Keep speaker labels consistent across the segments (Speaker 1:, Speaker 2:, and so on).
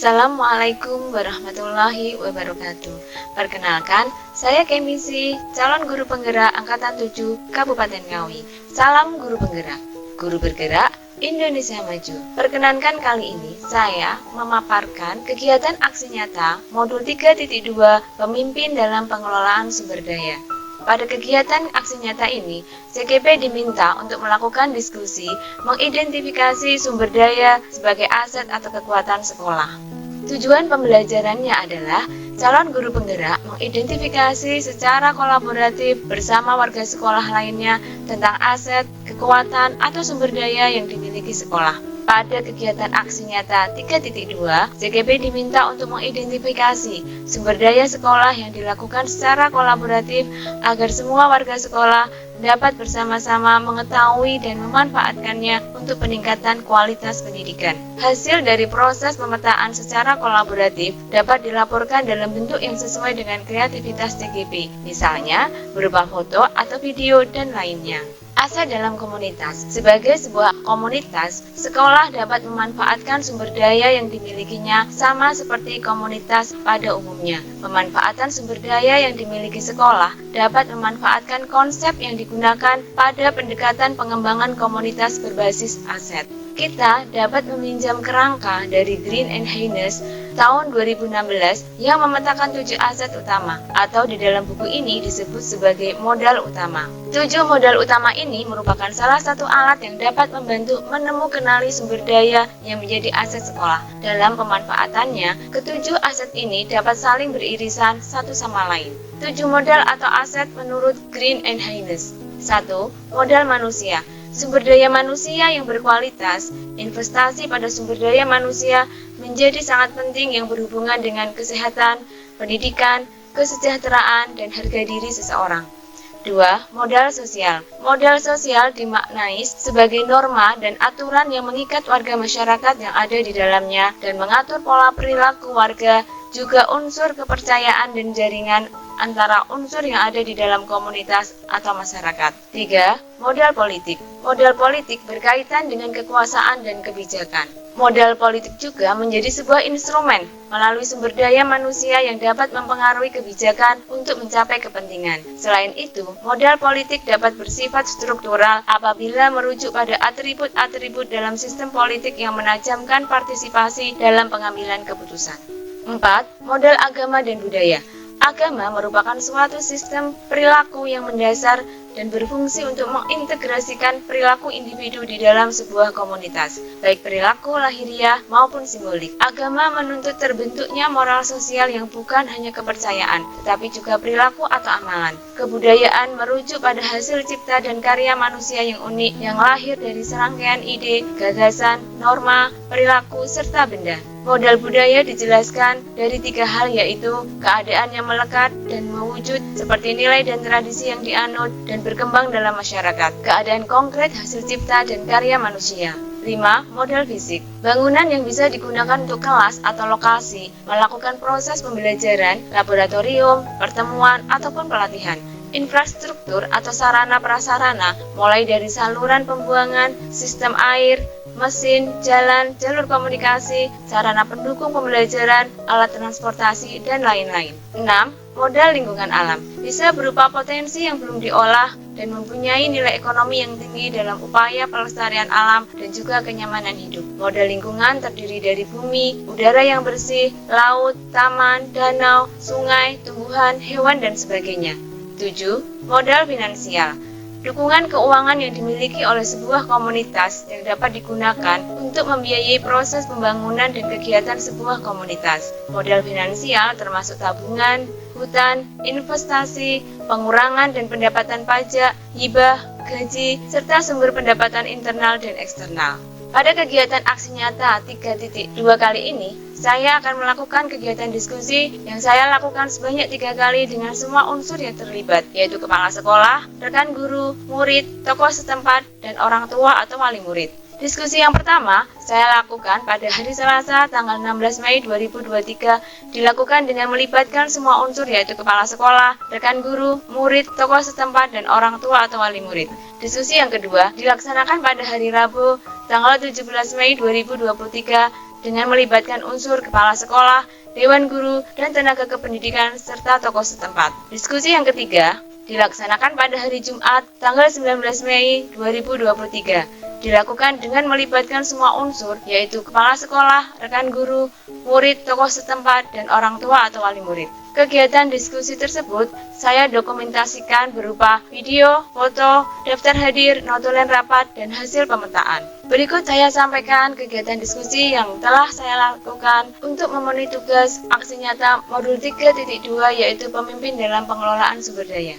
Speaker 1: Assalamualaikum warahmatullahi wabarakatuh. Perkenalkan, saya Kemisi, calon guru penggerak Angkatan 7 Kabupaten Ngawi. Salam guru penggerak, guru bergerak Indonesia Maju. Perkenankan kali ini saya memaparkan kegiatan aksi nyata modul 3.2 Pemimpin dalam Pengelolaan Sumber Daya. Pada kegiatan aksi nyata ini, CGP diminta untuk melakukan diskusi mengidentifikasi sumber daya sebagai aset atau kekuatan sekolah. Tujuan pembelajarannya adalah calon guru penggerak mengidentifikasi secara kolaboratif bersama warga sekolah lainnya tentang aset, kekuatan, atau sumber daya yang dimiliki sekolah. Pada kegiatan aksi nyata 3.2, CGP diminta untuk mengidentifikasi sumber daya sekolah yang dilakukan secara kolaboratif agar semua warga sekolah dapat bersama-sama mengetahui dan memanfaatkannya untuk peningkatan kualitas pendidikan. Hasil dari proses pemetaan secara kolaboratif dapat dilaporkan dalam bentuk yang sesuai dengan kreativitas CGP, misalnya berupa foto atau video dan lainnya. Aset dalam komunitas. Sebagai sebuah komunitas, sekolah dapat memanfaatkan sumber daya yang dimilikinya sama seperti komunitas pada umumnya. Pemanfaatan sumber daya yang dimiliki sekolah dapat memanfaatkan konsep yang digunakan pada pendekatan pengembangan komunitas berbasis aset. Kita dapat meminjam kerangka dari Green and Haynes tahun 2016 yang memetakan 7 aset utama, atau di dalam buku ini disebut sebagai modal utama. 7 modal utama ini merupakan salah satu alat yang dapat membantu kenali sumber daya yang menjadi aset sekolah. Dalam pemanfaatannya, ketujuh aset ini dapat saling beririsan satu sama lain. 7 modal atau aset menurut Green and Haynes. 1. Modal manusia. Sumber daya manusia yang berkualitas. Investasi pada sumber daya manusia menjadi sangat penting yang berhubungan dengan kesehatan, pendidikan, kesejahteraan, dan harga diri seseorang. 2. Modal sosial. Modal sosial dimaknai sebagai norma dan aturan yang mengikat warga masyarakat yang ada di dalamnya dan mengatur pola perilaku warga, juga unsur kepercayaan dan jaringan antara unsur yang ada di dalam komunitas atau masyarakat. 3. Modal politik. Modal politik berkaitan dengan kekuasaan dan kebijakan. Modal politik juga menjadi sebuah instrumen melalui sumber daya manusia yang dapat mempengaruhi kebijakan untuk mencapai kepentingan. Selain itu, modal politik dapat bersifat struktural apabila merujuk pada atribut-atribut dalam sistem politik yang menajamkan partisipasi dalam pengambilan keputusan. 4. Modal agama dan budaya. Agama merupakan suatu sistem perilaku yang mendasar dan berfungsi untuk mengintegrasikan perilaku individu di dalam sebuah komunitas, baik perilaku lahiriah maupun simbolik. Agama menuntut terbentuknya moral sosial yang bukan hanya kepercayaan, tetapi juga perilaku atau amalan. Kebudayaan merujuk pada hasil cipta dan karya manusia yang unik yang lahir dari serangkaian ide, gagasan, norma, perilaku, serta benda. Modal budaya dijelaskan dari 3 hal, yaitu keadaan yang melekat dan mewujud seperti nilai dan tradisi yang dianut dan berkembang dalam masyarakat, keadaan konkret hasil cipta dan karya manusia. 5. Modal fisik. Bangunan yang bisa digunakan untuk kelas atau lokasi, melakukan proses pembelajaran, laboratorium, pertemuan, ataupun pelatihan. Infrastruktur atau sarana prasarana, mulai dari saluran pembuangan, sistem air, mesin, jalan, jalur komunikasi, sarana pendukung pembelajaran, alat transportasi, dan lain-lain. 6. Modal lingkungan alam. Bisa berupa potensi yang belum diolah dan mempunyai nilai ekonomi yang tinggi dalam upaya pelestarian alam dan juga kenyamanan hidup. Modal lingkungan terdiri dari bumi, udara yang bersih, laut, taman, danau, sungai, tumbuhan, hewan, dan sebagainya. 7. Modal finansial. Dukungan keuangan yang dimiliki oleh sebuah komunitas yang dapat digunakan untuk membiayai proses pembangunan dan kegiatan sebuah komunitas. Modal finansial termasuk tabungan, hutang, investasi, pengurangan dan pendapatan pajak, hibah, gaji, serta sumber pendapatan internal dan eksternal. Pada kegiatan aksi nyata 3.2 kali ini, saya akan melakukan kegiatan diskusi yang saya lakukan sebanyak 3 kali dengan semua unsur yang terlibat, yaitu kepala sekolah, rekan guru, murid, tokoh setempat, dan orang tua atau wali murid. Diskusi yang pertama saya lakukan pada hari Selasa tanggal 16 Mei 2023 dilakukan dengan melibatkan semua unsur, yaitu kepala sekolah, rekan guru, murid, tokoh setempat, dan orang tua atau wali murid. Diskusi yang kedua dilaksanakan pada hari Rabu tanggal 17 Mei 2023 dengan melibatkan unsur kepala sekolah, dewan guru, dan tenaga kependidikan, serta tokoh setempat. Diskusi yang ketiga dilaksanakan pada hari Jumat, tanggal 19 Mei 2023. Dilakukan dengan melibatkan semua unsur, yaitu kepala sekolah, rekan guru, murid, tokoh setempat, dan orang tua atau wali murid. Kegiatan diskusi tersebut saya dokumentasikan berupa video, foto, daftar hadir, notulen rapat, dan hasil pemetaan. Berikut saya sampaikan kegiatan diskusi yang telah saya lakukan untuk memenuhi tugas aksi nyata modul 3.2, yaitu pemimpin dalam pengelolaan sumber daya.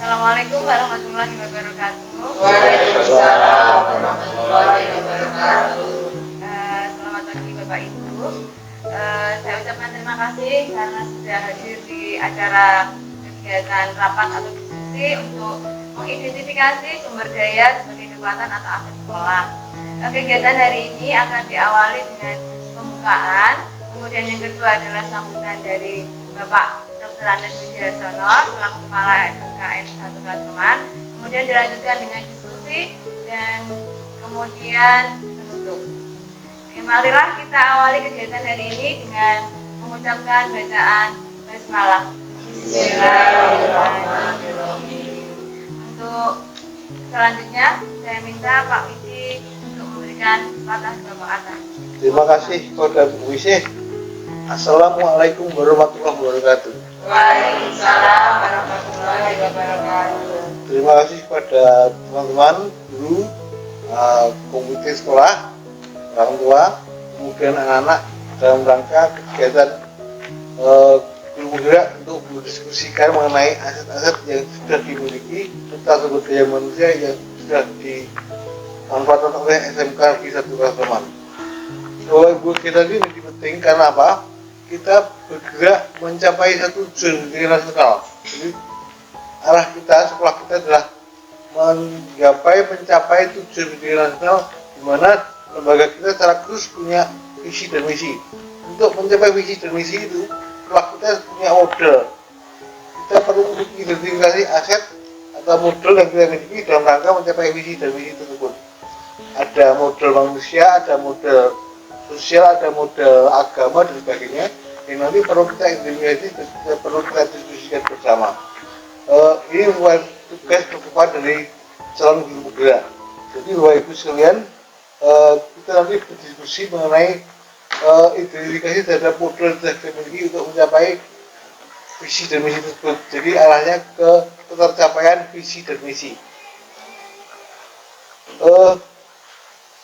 Speaker 1: Assalamualaikum warahmatullahi wabarakatuh.
Speaker 2: Waalaikumsalam warahmatullahi wabarakatuh.
Speaker 1: Selamat pagi Bapak Ibu. Saya ucapkan terima kasih karena sudah hadir di acara kegiatan rapat atau diskusi untuk mengidentifikasi sumber daya sebagai kekuatan atau aset sekolah. Kegiatan hari ini akan diawali dengan pembukaan, kemudian yang kedua adalah sambutan dari Bapak Dr. Andes Widiarsono selaku Kepala SMKN 1 Kasongan, kemudian dilanjutkan dengan diskusi dan kemudian penutup. Marilah kita awali kegiatan hari ini dengan mengucapkan bacaan basmalah. Bismillahirrahmanirrahim. Untuk selanjutnya saya minta Pak Widi untuk memberikan patah Bapak atas.
Speaker 2: Terima kasih kepada Bu Wisi. Assalamualaikum warahmatullahi wabarakatuh.
Speaker 1: Waalaikumsalam warahmatullahi wabarakatuh.
Speaker 2: Terima kasih kepada teman-teman, guru, komite sekolah, orang tua, kemudian anak-anak dalam rangka kegiatan guru bergerak untuk mendiskusikan mengenai aset-aset yang sudah dimiliki serta sumber daya manusia yang sudah dimanfaatkan oleh SMK Negeri 1 Kasongan. Bahwa ibu kita ini penting karena apa? Kita bergerak mencapai satu tujuan nasional. Jadi arah kita, sekolah kita adalah mencapai tujuan nasional, di mana lembaga kita secara khusus punya visi dan misi. Untuk mencapai visi dan misi itu, sekolah kita punya model. Kita perlu memiliki identifikasi aset atau model yang kita miliki dalam rangka mencapai visi dan misi tersebut. Ada model manusia, ada model sosial, ada model agama dan sebagainya yang nanti perlu kita identifikasi dan perlu kita diskusikan bersama. Ini bukan tugas kedepan dari calon guru bergerak. Jadi Bapak Ibu sekalian, kita nanti berdiskusi mengenai identifikasi terhadap model yang kita miliki untuk mencapai visi dan misi tersebut. Jadi arahnya ke tercapaian visi dan misi.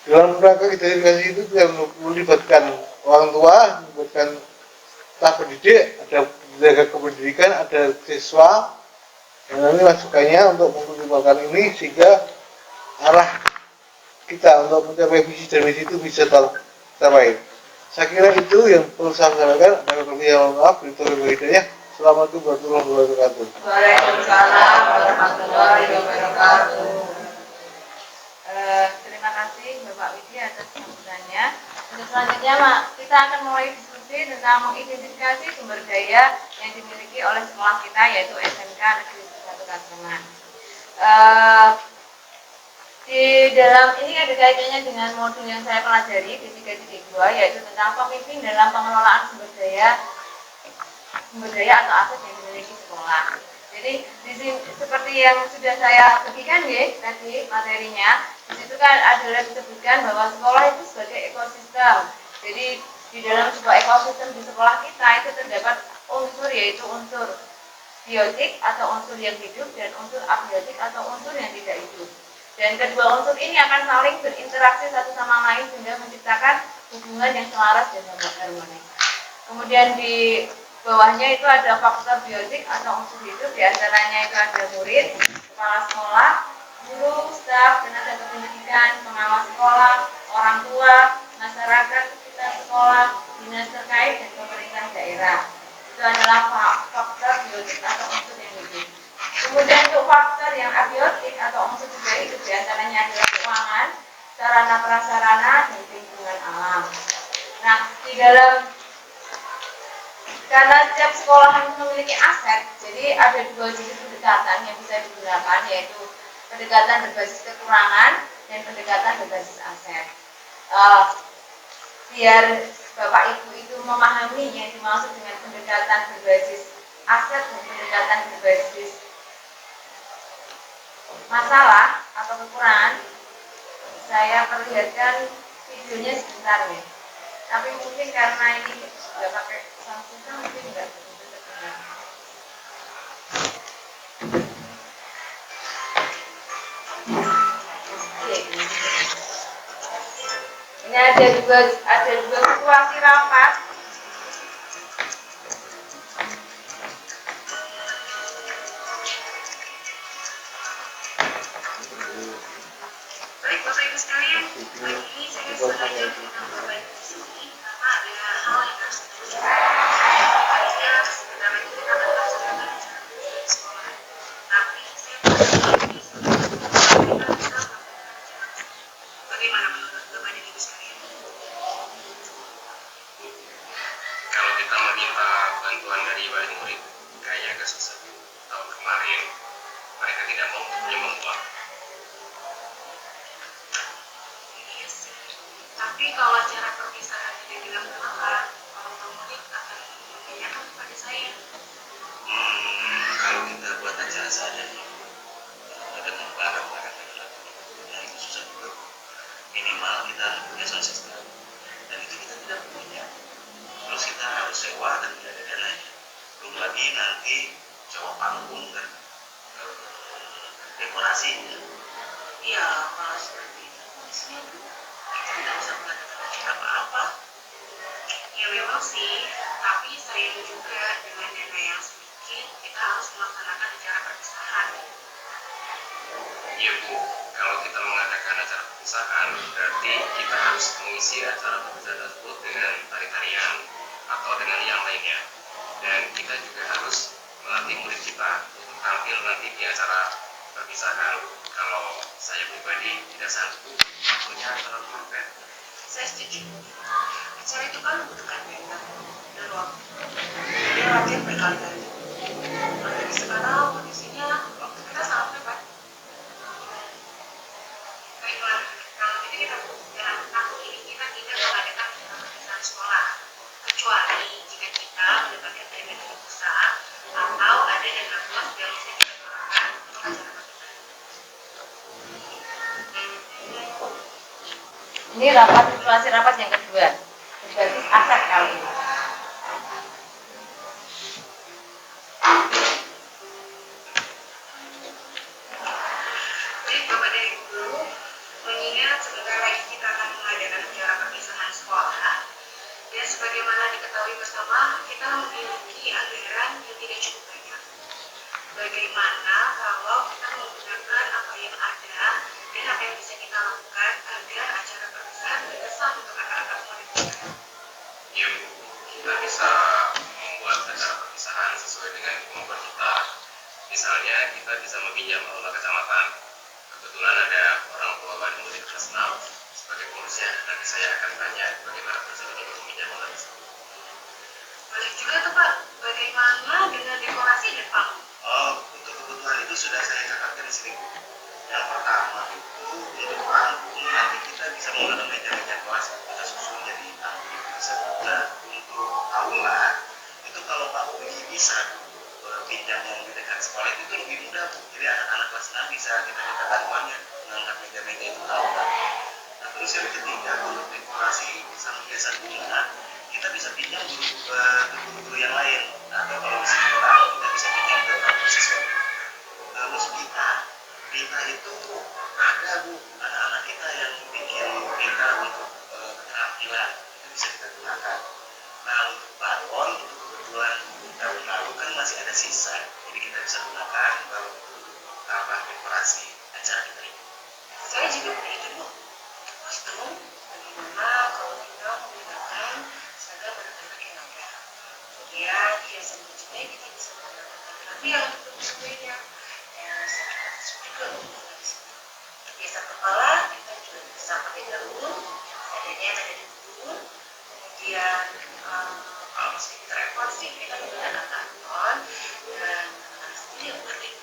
Speaker 2: Dalam rangka identifikasi itu kita melibatkan orang tua, melibatkan staf pendidik, ada tenaga kependidikan, ada siswa, dan nanti masukannya untuk mengembangkan ini sehingga arah kita untuk mencapai visi dan misi itu bisa tercapai. Saya kira itu yang perlu saya sampaikan. Ada kelebihan maaf, beritahu hidayah. Assalamualaikum warahmatullahi wabarakatuh.
Speaker 1: Waalaikumsalam warahmatullahi wabarakatuh. Terima kasih Bapak Widi atas sambutannya. Untuk selanjutnya kita akan mulai diskusi tentang mengidentifikasi sumber daya yang dimiliki oleh sekolah kita, yaitu SMK Negeri 1 Kasongan. Di dalam ini ada kaitannya dengan modul yang saya pelajari di 3.2, yaitu tentang pemimpin dalam pengelolaan sumber daya atau aset yang dimiliki sekolah. Jadi di sini seperti yang sudah saya bagikan tadi materinya, di situ kan adalah disebutkan bahwa sekolah itu sebagai ekosistem. Jadi di dalam sebuah ekosistem di sekolah kita itu terdapat unsur, yaitu unsur biotik atau unsur yang hidup dan unsur abiotik atau unsur yang tidak hidup. Dan kedua unsur ini akan saling berinteraksi satu sama lain sehingga menciptakan hubungan yang selaras dan harmonis. Kemudian di bawahnya itu ada faktor biotik atau unsur hidup, diantaranya itu ada murid, kepala sekolah, guru, staf, tenaga kependidikan, pengawas sekolah, orang tua, masyarakat sekitar sekolah, dinas terkait, dan pemerintah daerah. Itu adalah faktor biotik atau unsur yang hidup. Kemudian untuk faktor yang abiotik atau unsur tidak hidup, diantaranya adalah keuangan, sarana prasarana dan lingkungan alam. Nah, di dalam karena setiap sekolah memiliki aset, jadi ada dua jenis pendekatan yang bisa digunakan, yaitu pendekatan berbasis kekurangan dan pendekatan berbasis aset. Biar Bapak Ibu itu memahami yang dimaksud dengan pendekatan berbasis aset dan pendekatan berbasis masalah atau kekurangan, saya perlihatkan videonya sebentar ya. Tapi mungkin karena ini nggak pakai Samsung, mungkin nggak begitu terdengar. Ini ada dua situasi rapat. Baik Bapak Ibu sekalian, pagi ini saya sengaja mengundang Bapak Ibu di sini karena ada hal yang harus kita bicarakan. Tadinya sebenarnya kita akan melaksanakan acara di sekolah, tapi saya kita bisa bagaimana menurut Bapak dan Ibu sekalian?
Speaker 3: Kalau kita meminta bantuan dari wali murid, kayaknya agak susah. Tahun kemarin mereka tidak mau menyumbang uang.
Speaker 4: Iya sih. Tapi kalau acara perpisahan tidak dilaksanakan, orang murid akan menanyakan kepada saya.
Speaker 3: Kalau kita buat acara saja nih, dengan barang-barang yang dilakukan, ya itu susah juga. Minimal kita punya sound system, dan itu kita tidak punya. Terus kita harus sewa dan tidak ada dananya. Belum lagi nanti sewa panggung dan dekorasinya.
Speaker 4: Ya, kalau seperti itu kondisinya kita tidak bisa mengatakan apa-apa. Ya memang sih, tapi sayang juga dengan dana yang sedikit kita harus melaksanakan acara perpisahan.
Speaker 3: Iya Bu, kalau kita mengadakan acara perpisahan, berarti kita harus mengisi acara perpisahan tersebut dengan tari-tarian atau dengan yang lainnya. Dan kita juga harus melatih murid kita untuk tampil nanti di acara perpisahan. Kalau saya pribadi tidak sanggup waktunya terlalu mepet.
Speaker 4: Saya setuju. Acara itu kan membutuhkan dana dan waktu. Jadi latihan berkali-kali. Apalagi sekarang kondisinya waktu kita sangat mepet. Baiklah, kalau gitu kita dalam tahun ini kita tidak mengadakan acara perpisahan sekolah, kecuali jika kita mendapatkan dana dari pusat atau ada dana pos yang bisa kita gunakan untuk acara perpisahan.
Speaker 1: Ini situasi rapat yang kedua, berbasis aset kali ini.
Speaker 4: Baik Bapak dan Ibu, mengingat sebentar lagi kita akan mengadakan acara perpisahan sekolah, dan sebagaimana diketahui bersama, kita memiliki anggaran yang tidak cukup banyak. Bagaimana kalau kita menggunakan apa yang ada dan apa yang bisa kita lakukan agar acara perpisahan berkesan untuk anak-anak murid kita?
Speaker 3: Iya Bu, kita bisa membuat acara perpisahan sesuai dengan kemampuan kita. Misalnya kita bisa meminjam aula kecamatan. Kebetulan ada orang tua wali murid kelas 6 sebagai pengurusnya. Nanti saya akan tanya bagaimana prosedurnya untuk meminjam aula tersebut.
Speaker 4: Boleh juga tuh Pak, bagaimana dengan dekorasi dan panggung?
Speaker 3: Untuk kebutuhan itu sudah saya catatkan di sini Bu. Yang pertama itu untuk panggung nanti kita bisa menggunakan meja-meja kelas kita susun jadi panggung bisa juga. Untuk aula itu kalau Pak Uji bisa pinjam yang di dekat sekolah itu lebih mudah Bu. Jadi anak-anak kelas 6 bisa kita minta bantuannya mengangkat meja-meja itu ke aula. Nah terus yang ketiga untuk dekorasi sama hiasan bunga kita bisa pinjam guru-guru yang lain. Atau kalau misalnya kita bisa pinjam ke siswa. Terus kita itu ada Bu, anak-anak kita yang bikin kita untuk keterampilan itu bisa kita gunakan. Nah untuk balon itu kebetulan tahun lalu kan masih ada sisa, jadi kita bisa gunakan balon tambah dekorasi acara kita ini.
Speaker 4: Saya juga punya ide Bu. Mas tahu bagaimana kalau kita menggunakan seragam anak-anak yang ada? Kemudian hiasan bajunya kita bisa menggunakan tapi yang untuk semuanya. Dan saya juga menggunakan di sini. geser kepala, kita juga bisa pakai daun, seadanya yang ada di tubuh. Kemudian kalau sedikit repot sih kita menggunakan karton dan sendiri seperti itu.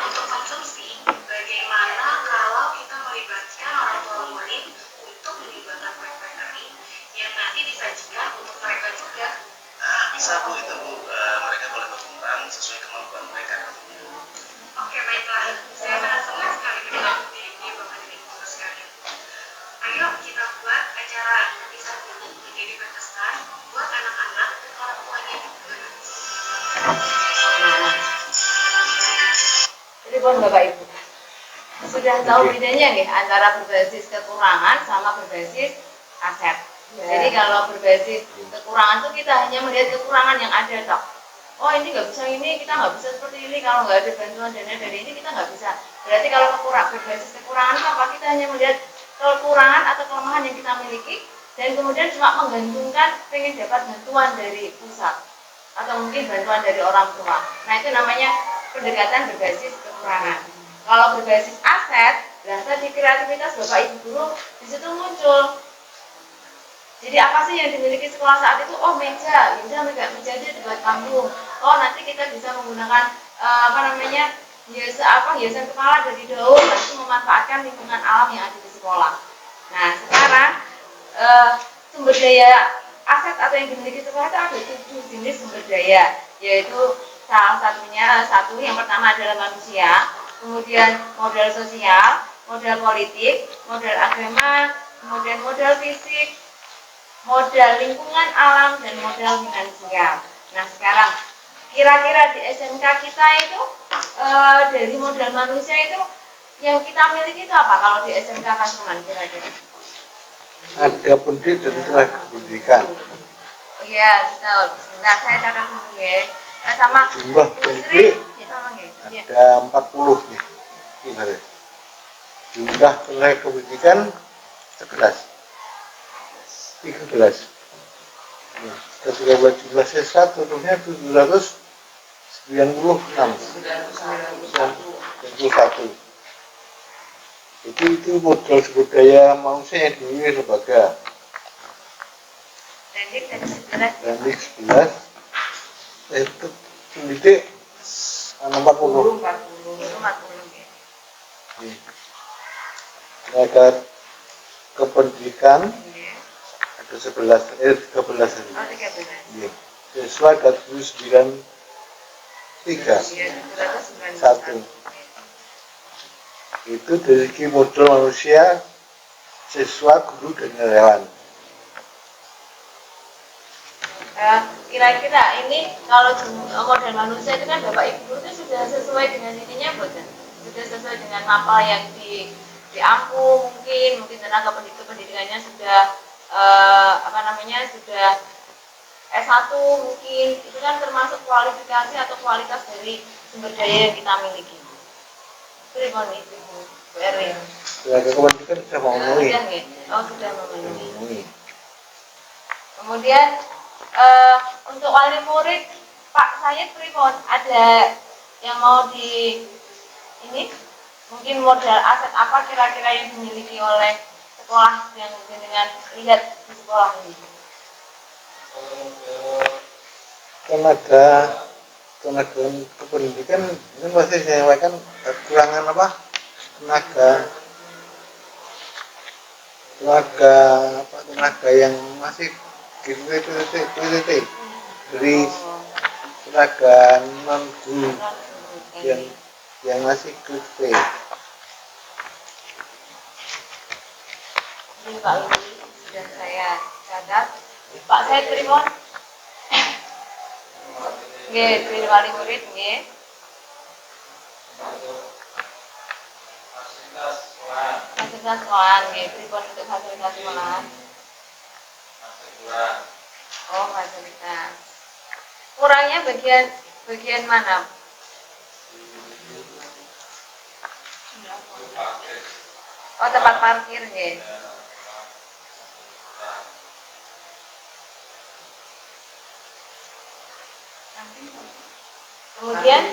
Speaker 4: Untuk konsumsi, bagaimana kalau kita melibatkan orang tua murid untuk menyumbangkan kue-kue kering yang nanti disajikan untuk mereka juga?
Speaker 3: Nah, bisa Bu, itu Bu, mereka boleh berkembang sesuai kemampuan mereka.
Speaker 4: Oke, baiklah. Saya sangat senang sekali mendengar ide ini Bapak dan Ibu sekalian. Ayo kita buat acara kisah ini menjadi berkesan buat anak-anak dan orang tuanya juga.
Speaker 1: Jadi buat Bapak Ibu, sudah tahu bedanya nggih antara berbasis kekurangan sama berbasis aset. Jadi kalau berbasis kekurangan tuh kita hanya melihat kekurangan yang ada toh. Oh ini nggak bisa ini, kita nggak bisa seperti ini, kalau nggak ada bantuan dana dari ini kita nggak bisa. Berarti kalau berbasis kekurangan itu apa? Kita hanya melihat kekurangan atau kelemahan yang kita miliki dan kemudian cuma menggantungkan pengen dapat bantuan dari pusat atau mungkin bantuan dari orang tua. Nah itu namanya pendekatan berbasis kekurangan. Kalau berbasis aset, nah tadi kreativitas Bapak Ibu guru di situ muncul. Jadi apa sih yang dimiliki sekolah saat itu? Oh meja, meja itu dibuat kampung. Oh nanti kita bisa menggunakan hiasan kepala dari daun, itu memanfaatkan lingkungan alam yang ada di sekolah. Nah sekarang sumber daya aset atau yang dimiliki sekolah itu ada 7 jenis sumber daya, yaitu salah satunya yang pertama adalah manusia, kemudian modal sosial, modal politik, modal agama, kemudian modal fisik, modal lingkungan alam, dan modal finansial. Nah sekarang kira-kira di SMK kita itu dari modal manusia itu yang kita miliki itu apa kalau di SMK Kasuman kira-kira?
Speaker 2: Ada pendidik dan tenaga pendidikan.
Speaker 1: Oh iya, betul. Sebentar saya catat dulu ya. Sama
Speaker 2: Jumlah pendidik ada 40 nih. Gimana? Jumlah tenaga pendidikan 11. 13. Nah, ketika buat jumlah siswa totalnya 796. Jadi itu modal sumber daya manusia yang dimiliki lembaga. Dan di 11 itu pendidik 40. Tenaga kependidikan ada 13 hari. Siswa ada 793. Itu dari segi modal manusia, siswa, guru, dan relawan.
Speaker 1: Kira-kira ini kalau modal manusia itu kan Bapak Ibu guru itu sudah sesuai dengan ininya bukan? Sudah sesuai dengan apa yang diampu, mungkin tenaga pendidikannya sudah sudah S1 mungkin, itu kan termasuk kualifikasi atau kualitas dari sumber daya yang kita miliki. Pribon itu Bu Erwin.
Speaker 2: Tenaga kependidikan sudah memenuhi.
Speaker 1: Sudah memenuhi. Kemudian untuk wali murid Pak Sayed pribon, ada yang mau di ini mungkin modal aset apa kira-kira yang dimiliki oleh sekolah yang dengan lihat di sekolah ini?
Speaker 2: Tenaga kependidikan ini pasti saya sampaikan kekurangan apa? Tenaga yang masih dari tenaga non guru yang masih kritis.
Speaker 1: Ini Pak Lili sudah saya catat. Pak saya pribon. Nggih, pilih wali murid nggih. Fasilitas sekolahan nggih, pribon untuk fasilitas sekolahan. Oh, fasilitas. Kurangnya bagian mana? Oh, tempat parkir nggih. Kemudian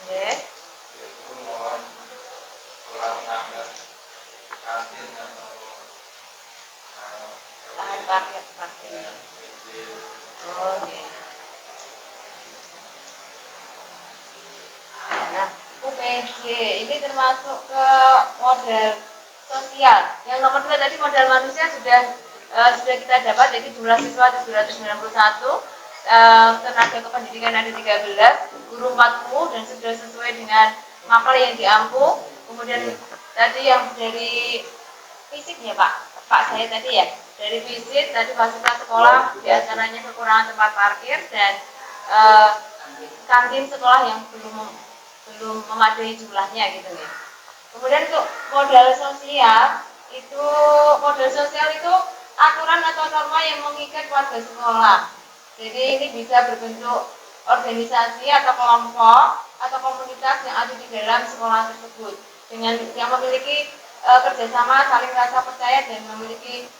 Speaker 1: Nggih.
Speaker 2: mohon ulangan kantin atau
Speaker 1: Lahan parkir. Oh, nggih. Nah, UPJ ini termasuk ke model sosial. Yang nomor 2 tadi modal manusia sudah kita dapat, jadi jumlah siswa 791, tenaga kependidikan ada 13, guru 40 dan sudah sesuai dengan mapel yang diampu. Kemudian tadi yang dari fisik ya Pak saya tadi ya, dari fisik tadi fasilitas sekolah diantaranya kekurangan tempat parkir dan kantin sekolah yang belum memadai jumlahnya gitu ya. Kemudian untuk modal sosial itu aturan atau norma yang mengikat warga sekolah. Jadi ini bisa berbentuk organisasi atau kelompok atau komunitas yang ada di dalam sekolah tersebut dengan yang memiliki kerjasama, saling rasa percaya dan memiliki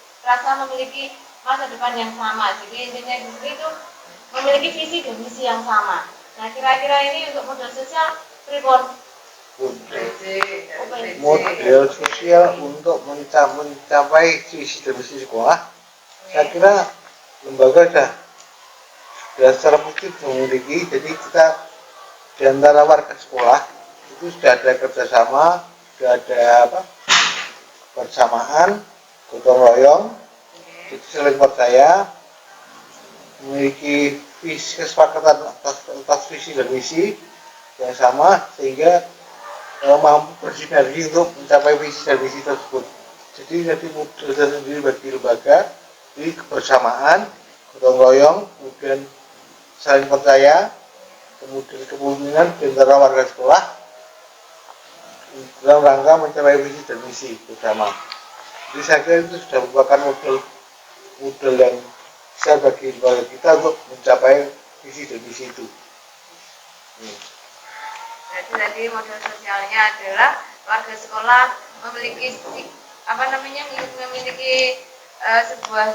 Speaker 1: masa depan yang sama. Jadi intinya di sini itu memiliki visi dan misi yang sama. Nah, kira-kira ini untuk modal sosial pripun?
Speaker 2: model sosial untuk mencapai visi dan misi sekolah. Saya kira lembaga sudah secara positif memiliki, jadi kita di antara warga sekolah itu sudah ada kerjasama, sudah ada bersamaan, gotong royong, jadi saling percaya, memiliki kesepakatan atas visi dan misi yang sama sehingga mampu bersinergi untuk mencapai visi dan misi tersebut. Jadi model sendiri bagi lembaga ini kebersamaan, gotong royong, kemudian saling percaya, kemudian kepemimpinan di antara warga sekolah dalam rangka mencapai visi dan misi bersama. Jadi saya kira itu sudah merupakan model yang bisa bagi lembaga kita untuk mencapai visi dan misi itu.
Speaker 1: Jadi tadi model sosialnya adalah warga sekolah memiliki sebuah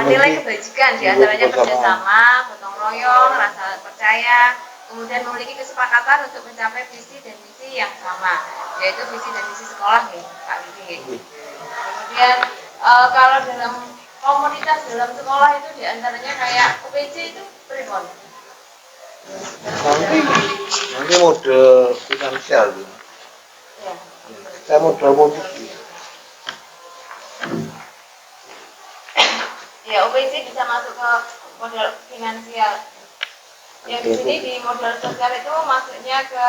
Speaker 1: nilai kebajikan, diantaranya kerjasama, gotong royong, rasa percaya, kemudian memiliki kesepakatan untuk mencapai visi dan misi yang sama, yaitu visi dan misi sekolah nih Pak Didi. Kemudian kalau dalam komunitas dalam sekolah itu diantaranya kayak UPJ itu pripun?
Speaker 2: Nanti model finansial tuh.
Speaker 1: Ya.
Speaker 2: Saya model politik.
Speaker 1: Ya, UPJ bisa masuk ke model finansial. Yang di sini di model sosial itu masuknya ke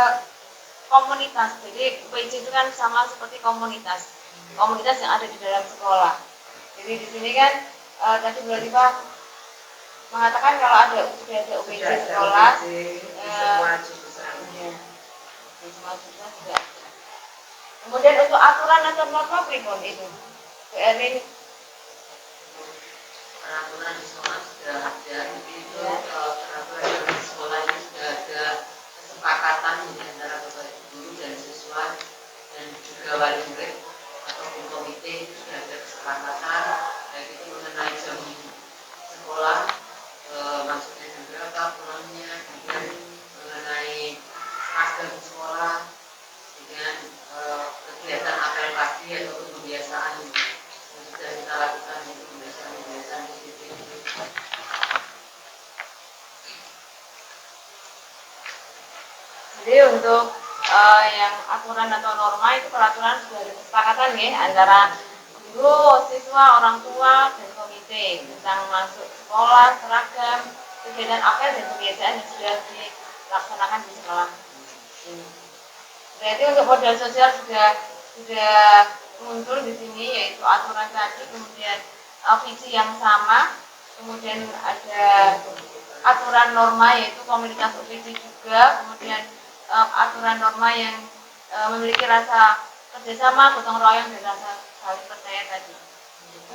Speaker 1: komunitas. Jadi UPJ itu kan sama seperti komunitas yang ada di dalam sekolah. Jadi di sini kan tadi Bu Latifah mengatakan kalau sudah ada UPJ sekolah, semua jurusan juga. Kemudian untuk aturan atau norma pripun itu? Bu Erlin.
Speaker 5: Peraturan di sekolah sudah ada, itu peraturan di sekolah ini sudah ada kesepakatan di antara bapak guru dan siswa dan juga wali murid ataupun komite sudah ada kesepakatan, baik itu mengenai jam sekolah, maksudnya jam berapa pulangnya, kemudian mengenai seragam sekolah dengan kegiatan apel pagi ataupun kebiasaan yang sudah kita lakukan itu kebiasaan disiplin.
Speaker 1: Jadi untuk yang aturan atau norma itu peraturan sudah ada kesepakatan ya antara guru, siswa, orang tua, dan komite tentang masuk sekolah, seragam, kegiatan apel dan kebiasaan yang sudah dilaksanakan di sekolah ini. Berarti untuk modal sosial sudah muncul di sini yaitu aturan tadi, kemudian visi yang sama, kemudian ada aturan norma yaitu komunitas UPJ juga, kemudian aturan norma yang memiliki rasa kerjasama, gotong royong dan rasa saling percaya tadi.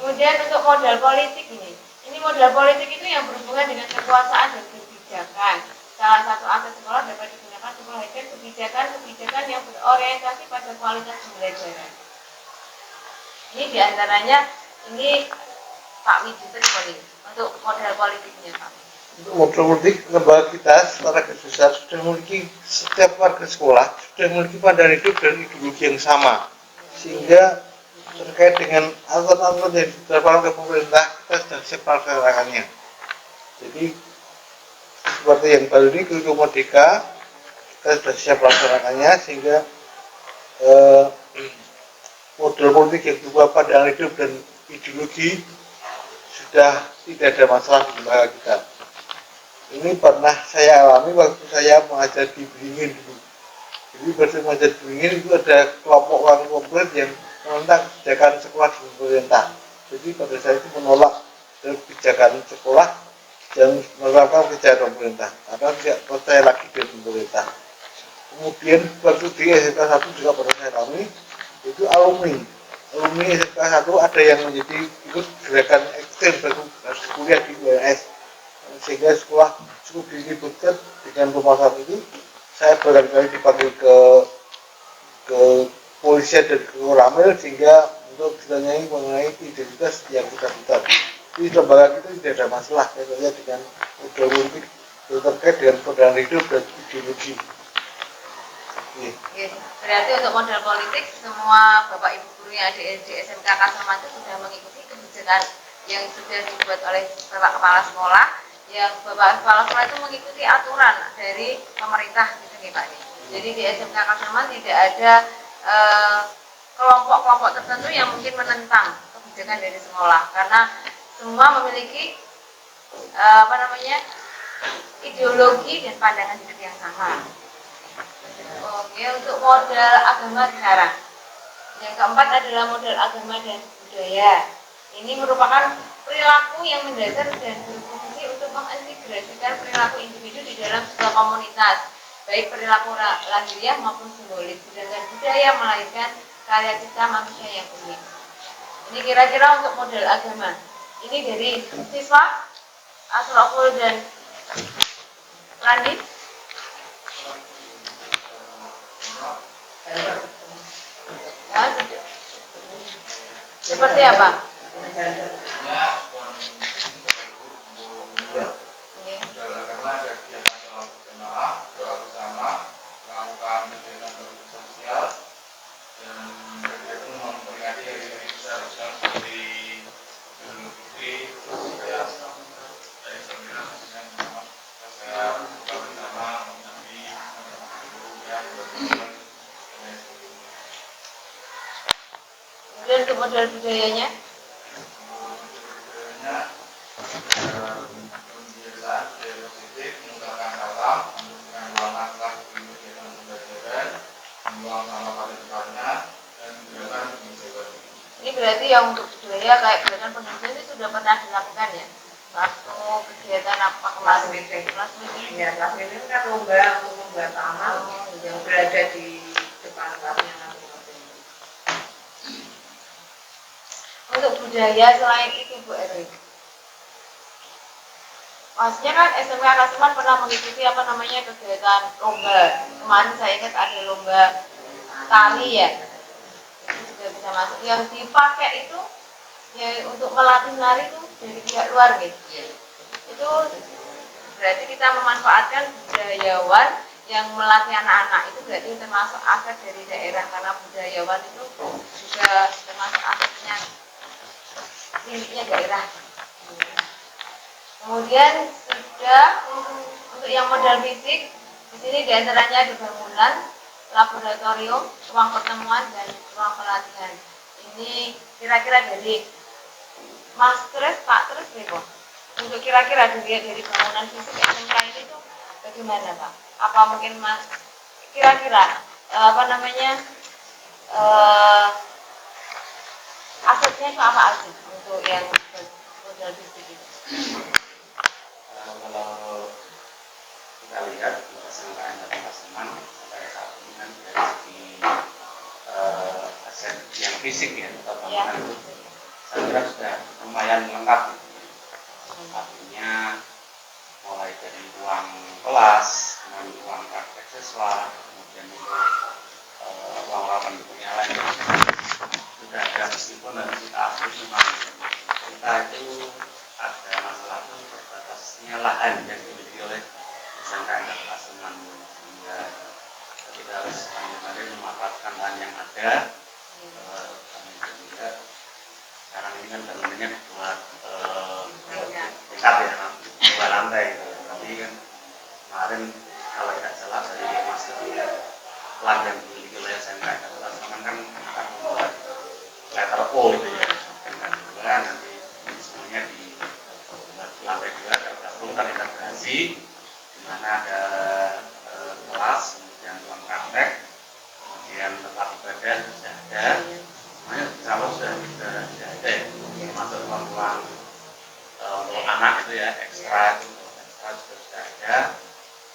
Speaker 1: Kemudian untuk modal politik ini modal politik itu yang berhubungan dengan kekuasaan dan kebijakan. Salah satu aset sekolah dapat digunakan untuk melahirkan kebijakan yang berorientasi pada kualitas pembelajaran. Ini diantaranya ini Pak Widi Tripoli untuk modal politiknya Pak.
Speaker 2: Untuk modul-modul lembaga kita secara garis besar sudah memiliki, setiap warga sekolah sudah memiliki pandangan hidup dan ideologi yang sama, sehingga terkait dengan aturan-aturan yang diterapkan oleh pemerintah kita sudah siap melaksanakannya. Jadi seperti yang baru ini kurikulum Merdeka kita sudah siap melaksanakannya, sehingga model politik yang berupa pandangan hidup dan ideologi sudah tidak ada masalah di lembaga kita. Ini pernah saya alami waktu saya mengajar di Beringin dulu. Jadi pada mengajar di Beringin itu ada kelompok orang komplit yang menentang kebijakan sekolah di pemerintah. Jadi pada saya itu menolak kebijakan sekolah yang menerapkan kebijakan pemerintah karena tidak percaya lagi dengan pemerintah. Kemudian waktu di SMK 1 juga pernah saya alami, itu alumni SMK 1 ada yang menjadi ikut gerakan ekstrem baru kuliah di UNS, sehingga sekolah cukup diributkan dengan pemasaran itu. Saya berkali-kali dipanggil ke polisian dan ke Koramil sehingga untuk ditanyai mengenai identitas yang bersangkutan. Di lembaga kita tidak ada masalah kaitannya dengan modal politik terkait dengan pandangan hidup dan ideologi.
Speaker 1: Berarti untuk modal politik semua Bapak Ibu guru yang ada di SMK Kasaman itu sudah mengikuti kebijakan yang sudah dibuat oleh Bapak Kepala Sekolah, yang Bapak Kepala Sekolah itu mengikuti aturan dari pemerintah gitu nih Pak. Jadi di SMK Kasaman tidak ada kelompok-kelompok tertentu yang mungkin menentang kebijakan dari sekolah, karena semua memiliki ideologi dan pandangan hidup yang sama. Oke, untuk modal agama sekarang. Yang keempat adalah modal agama dan budaya. Ini merupakan perilaku yang mendasar dan berfungsi untuk mengintegrasikan perilaku individu di dalam sebuah komunitas, baik perilaku lahiriah maupun simbolik. Sedangkan budaya melahirkan karya cipta manusia yang unik. Ini kira-kira untuk modal agama. Ini dari siswa Asroful dan Randi. Seperti apa? Kemudian untuk modal budayanya, ini berarti yang untuk budaya kayak gerakan pendidikan itu sudah pernah dilakukan ya? Waktu kegiatan apa kelas meeting? Kelas meeting ya, kelas meeting kan lomba untuk membuat taman yang berada di depan kelasnya masing-masing. Untuk budaya selain itu Bu Erwin, maksudnya kan SMK Kaseman pernah mengikuti kegiatan lomba. Kemarin saya ingat ada lomba tari ya, itu juga bisa masuk. Yang dipakai itu ya untuk melatih nari itu dari pihak luar gitu. Itu berarti kita memanfaatkan budayawan yang melatih anak-anak, itu berarti termasuk aset dari daerah, karena budayawan itu juga termasuk asetnya miliknya daerah. Kemudian sudah untuk yang modal fisik, di sini diantaranya ada bangunan, laboratorium, ruang pertemuan dan ruang pelatihan. Ini kira-kira dari Mas Tres, Pak Tres, Beko. Untuk kira-kira dilihat dari bangunan fisik SMK ini tuh bagaimana Pak? Apa mungkin Mas kira-kira asetnya itu apa aja untuk yang modal fisik itu?
Speaker 3: Kalau kita lihat di SMKN dan Kaseman sampai saat ini kan dari segi aset yang fisik ya, atau bangunan itu saya kira sudah lumayan lengkap. Artinya mulai dari ruang kelas, kemudian ruang praktek siswa, kemudian untuk ruang-ruang pendukung yang lain sudah ada, meskipun harus kita akui memang kita itu ada masalah itu terbatasnya lahan lahan yang dimiliki oleh SMK Angkat Pasuruan, sehingga kita harus mari memanfaatkan lahan yang ada. Kami juga sekarang ini kan bangunannya buat tingkat ya, 2 lantai. Tapi kan kemarin kalau tidak salah dari master plan yang dimiliki oleh SMK Angkat Pasuruan kan akan membuat letter O itu ya, dengan 2 nanti semuanya di lantai 2 tergabung terintegrasi, di mana ada kelas, kemudian ruang praktek, kemudian tempat ibadah sudah ada, semuanya kalau sudah ada ya, termasuk ruang-ruang untuk anak itu ya, ekstra juga sudah ada.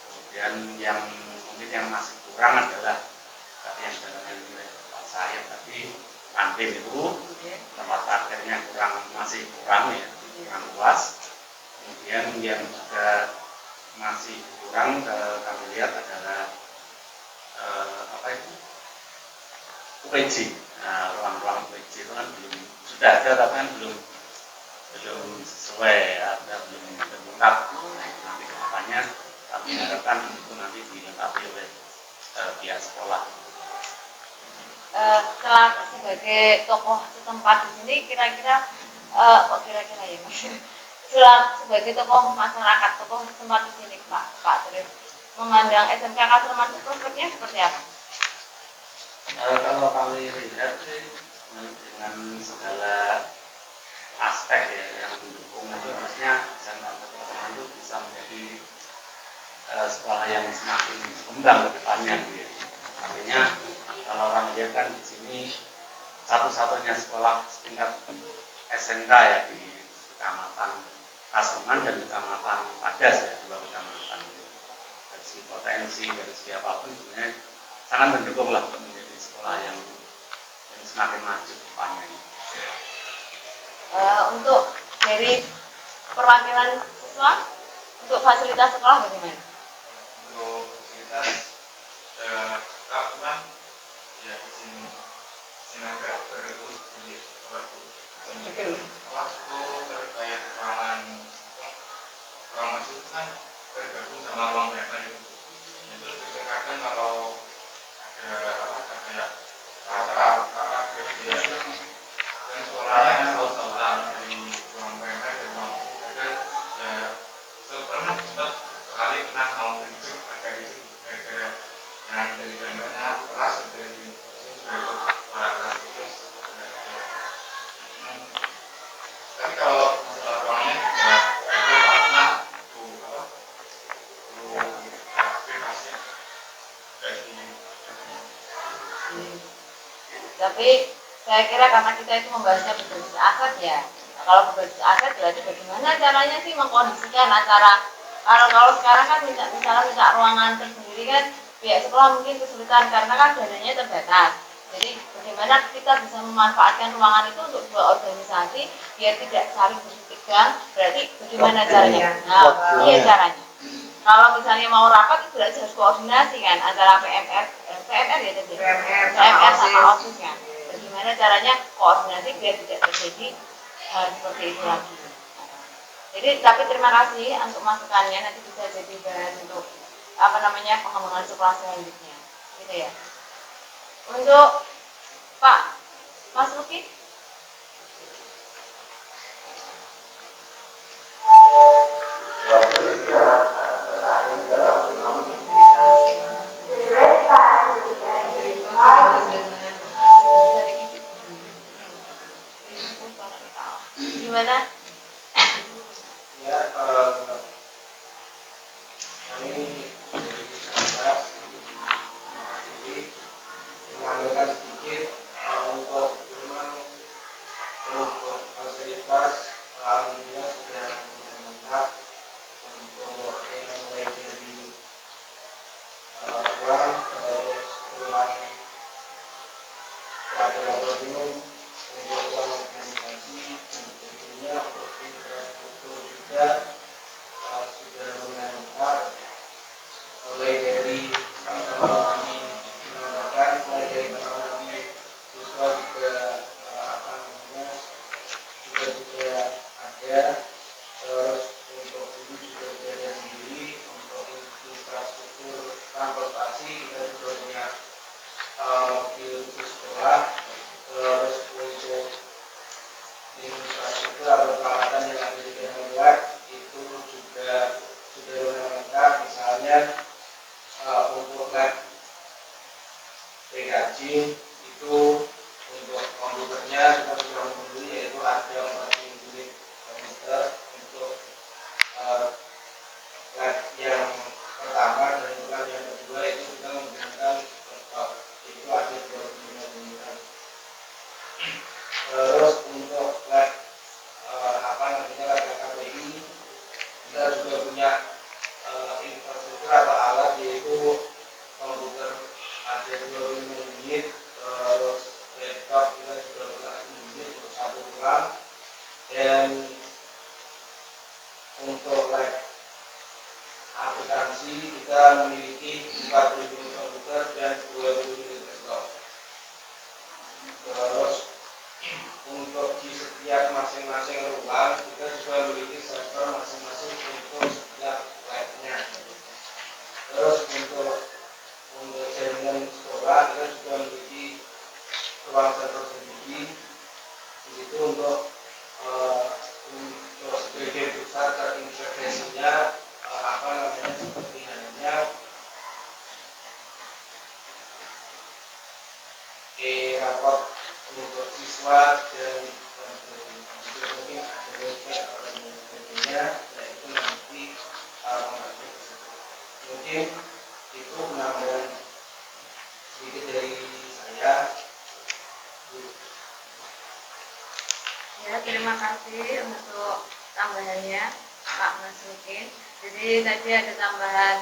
Speaker 3: Kemudian yang mungkin yang masih kurang adalah tadi yang disampaikan oleh Pak Syahid tadi, kantin itu tempat parkirnya masih kurang ya, kurang luas. Kemudian yang juga masih kurang kami lihat adalah UPJ. Nah, ruang-ruang UPJ itu kan sudah ada tapi kan belum sesuai, belum lengkap. Nanti kedepannya kami harapkan itu nanti dilengkapi oleh pihak sekolah.
Speaker 1: Setelah sebagai tokoh setempat di sini, kira-kira ya Mas, sebagai tokoh masyarakat, tokoh setempat di sini, Pak Terus memandang SMK Pasuruan itu prospeknya seperti apa?
Speaker 3: Kalau kami lihat sih dengan segala aspek ya yang mendukung itu, harusnya SMK Pasuruan itu bisa menjadi sekolah yang semakin berkembang ke depannya. Gitu. Artinya kalau orang lihat kan di sini satu-satunya sekolah tingkat SMK ya di Kecamatan Kasuman dan Kecamatan Padas ya, 2 kecamatan. Dari segi potensi, dari segi apapun sebenarnya sangat mendukung lah untuk menjadi sekolah yang semakin maju ke depannya.
Speaker 1: Untuk dari perwakilan siswa, untuk fasilitas sekolah bagaimana?
Speaker 6: Untuk fasilitas keamanan ya izin agak berurus di waktu terkait ruangan itu kan tergabung sama ruang belajar itu juga kadang kalau ada kayak rata-rata dan suaranya kalau salah dari ruang belajar dan ruang belajar ya pernah sempat sekali pernah mau itu ada itu ada yang dari gambarnya kelas dari para kelas itu tapi kalau masalah ruangnya ya itu karena privasi dari
Speaker 1: Tapi saya kira karena kita itu membahasnya berbasis aset ya. Nah, kalau berbasis aset berarti bagaimana caranya sih mengkondisikan antara kalau sekarang kan misalnya minta ruangan tersendiri kan pihak sekolah mungkin kesulitan karena kan dananya terbatas. Jadi bagaimana kita bisa memanfaatkan ruangan itu untuk sebuah organisasi biar tidak saling bertigang. Berarti bagaimana caranya? Nah, iya caranya. Kalau misalnya mau rapat itu berarti harus koordinasi kan antara PMR ya tadi. PMR sama OSIS kan. Bagaimana caranya koordinasi biar tidak terjadi hal seperti itu lagi. Jadi tapi terima kasih untuk masukannya, nanti bisa jadi bahan untuk pengembangan sekolah selanjutnya. Gitu ya. Untuk Pak Mas Luki. Gimana?
Speaker 2: Ya, kami mengambilkan sedikit untuk fasilitas alhamdulillah sudah lengkap untuk yang mulai dari ruang terus ruang laboratorium untuk ruang organisasi dan tentunya untuk infrastruktur juga sudah lumayan lengkap mulai dari kami menggunakan mulai dari kami siswa juga juga ada terus untuk guru juga sudah ada
Speaker 3: kita juga punya infrastruktur atau alat yaitu komputer ada 25 unit, terus laptop kita juga punya 1 unit untuk 1 bulan, dan untuk lab aplikasi kita memiliki 40 unit komputer dan 20 unit laptop. Terus untuk di setiap masing-masing ruang kita juga memiliki server masing-masing untuk setiap labnya. Terus untuk jaringan sekolah kita juga memiliki ruang server sendiri. Di situ untuk sebagian besar terintegrasinya seperti halnya raport untuk siswa dan mungkin ada website atau sebagainya, yaitu nanti mungkin itu penambahan sedikit dari saya.
Speaker 1: Ya, terima kasih untuk tambahannya Pak Mas Rukin. Jadi tadi ada tambahan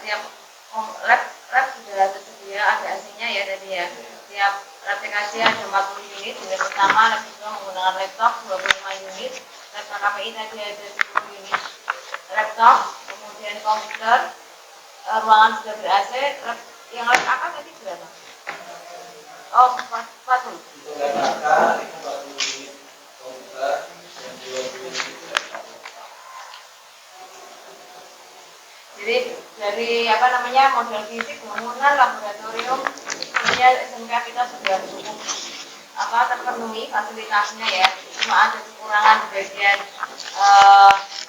Speaker 1: tiap lab sudah tersedia, ada AC-nya ya tadi ya. Tiap aplikasi ada 40 unit. Unit pertama lab kedua menggunakan laptop 25 unit. Lab KPI tadi ada 10 unit laptop, kemudian komputer, ruangan sudah ber-AC. Yang lab AK tadi berapa? Oh, 40.
Speaker 3: Untuk lab AK itu 40 unit komputer dan 20 unit laptop.
Speaker 1: Jadi dari model fisik, bangunan, laboratorium, sebenarnya SMK kita sudah cukup terpenuhi fasilitasnya ya. Cuma ada kekurangan di bagian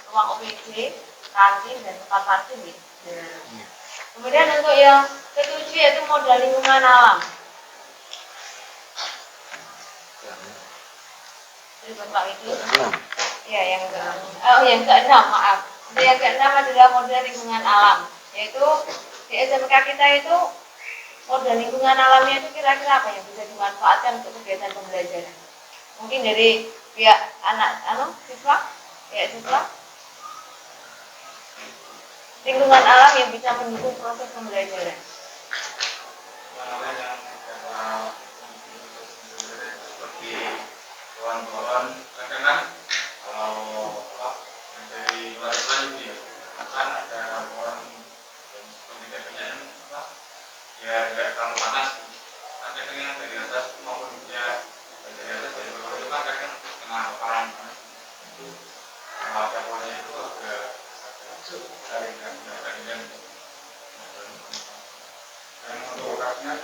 Speaker 1: ruang OPD, kantin dan tempat parkir ya. Kemudian untuk yang ketujuh yaitu modal lingkungan alam. Jadi Bapak itu ya yang keenam, maaf. Yang keenam adalah model lingkungan alam, yaitu di SMK kita itu model lingkungan alamnya itu kira-kira apa yang bisa dimanfaatkan untuk kegiatan pembelajaran? Mungkin dari pihak siswa, lingkungan alam yang bisa mendukung proses pembelajaran.
Speaker 6: Seperti pohon-pohon terkenal, kalau yang dari luar itu ya, kan ada pohon yang pendidikannya ya nggak terlalu panas. Kan kadang yang dari atas maupun ya dari atas dari bawah itu kan kadang kena paparan panas. Itu ada pohonnya itu agak dan untuk lokasinya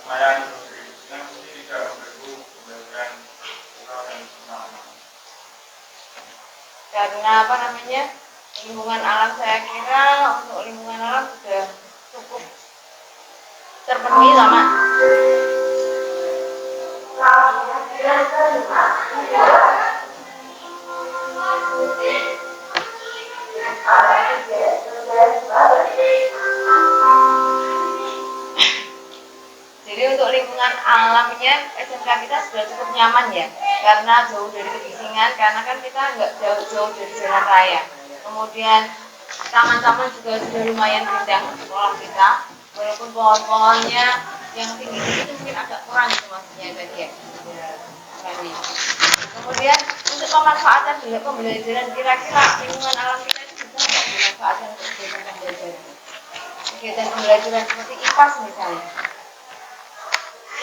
Speaker 6: lumayan distribusinya mesti tidak mengganggu pembelajaran lokal dan pengalaman.
Speaker 1: Karena lingkungan alam, saya kira untuk lingkungan alam sudah cukup terpenuhi sama jadi untuk lingkungan alamnya SMK kita sudah cukup nyaman ya, karena jauh dari kebisingan, karena kan kita nggak jauh-jauh dari jalan raya. Kemudian taman-taman juga sudah lumayan rindang sekolah kita, walaupun pohon-pohonnya yang tinggi itu mungkin agak kurang itu maksudnya tadi ya. Kemudian untuk pemanfaatan pembelajaran, kira-kira lingkungan alam kita itu bisa nggak dimanfaatkan untuk kegiatan pembelajaran? Kegiatan pembelajaran seperti IPAS misalnya.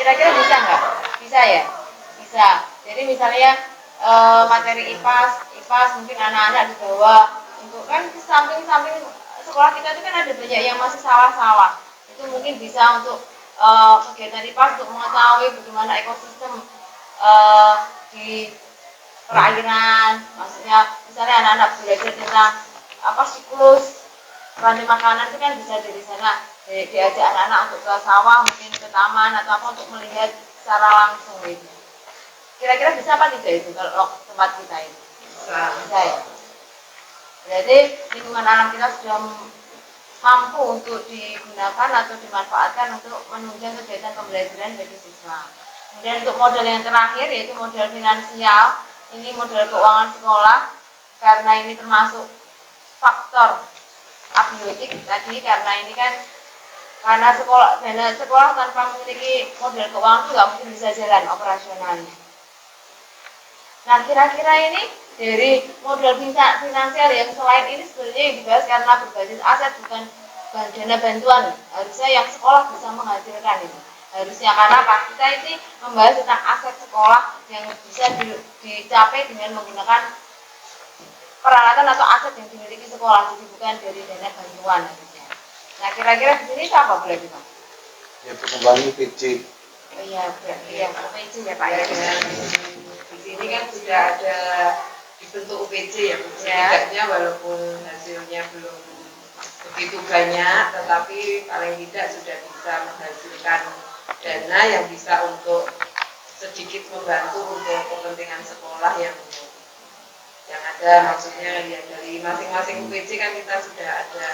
Speaker 1: Kira-kira bisa nggak? Bisa ya? Bisa. Jadi misalnya materi IPAS mungkin anak-anak dibawa untuk kan di samping-samping sekolah kita itu kan ada banyak yang masih sawah-sawah. Itu mungkin bisa untuk kegiatan IPAS untuk mengetahui bagaimana ekosistem di perairan. Maksudnya misalnya anak-anak belajar tentang siklus rantai makanan itu kan bisa dari sana. Diajak anak-anak untuk ke sawah, mungkin ke taman atau apa untuk melihat secara langsung gitu. Kira-kira bisa apa tidak itu kalau tempat kita ini? Bisa ya. Jadi lingkungan alam kita sudah mampu untuk digunakan atau dimanfaatkan untuk menunjang kegiatan pembelajaran bagi siswa. Kemudian untuk model yang terakhir yaitu model finansial, ini model keuangan sekolah, karena ini termasuk faktor abiotik tadi, karena ini kan karena dana sekolah tanpa memiliki modal keuangan itu nggak mungkin bisa jalan operasionalnya. Nah, kira-kira ini dari modal finansial yang selain ini sebenarnya yang dibahas karena berbasis aset bukan dana bantuan. Harusnya yang sekolah bisa menghasilkan ini. Harusnya, karena apa? Kita ini membahas tentang aset sekolah yang bisa dicapai dengan menggunakan peralatan atau aset yang dimiliki sekolah, jadi bukan dari dana bantuan harusnya. Nah, kira-kira di sini apa boleh Pak?
Speaker 2: Ya pengembangan PC.
Speaker 1: Oh iya, berarti ya UPC ya Pak ya.
Speaker 5: Di sini kan sudah ada dibentuk UPC ya, setidaknya walaupun hasilnya belum begitu banyak, tetapi paling tidak sudah bisa menghasilkan dana yang bisa untuk sedikit membantu untuk kepentingan sekolah yang ada. Maksudnya ya dari masing-masing UPC kan kita sudah ada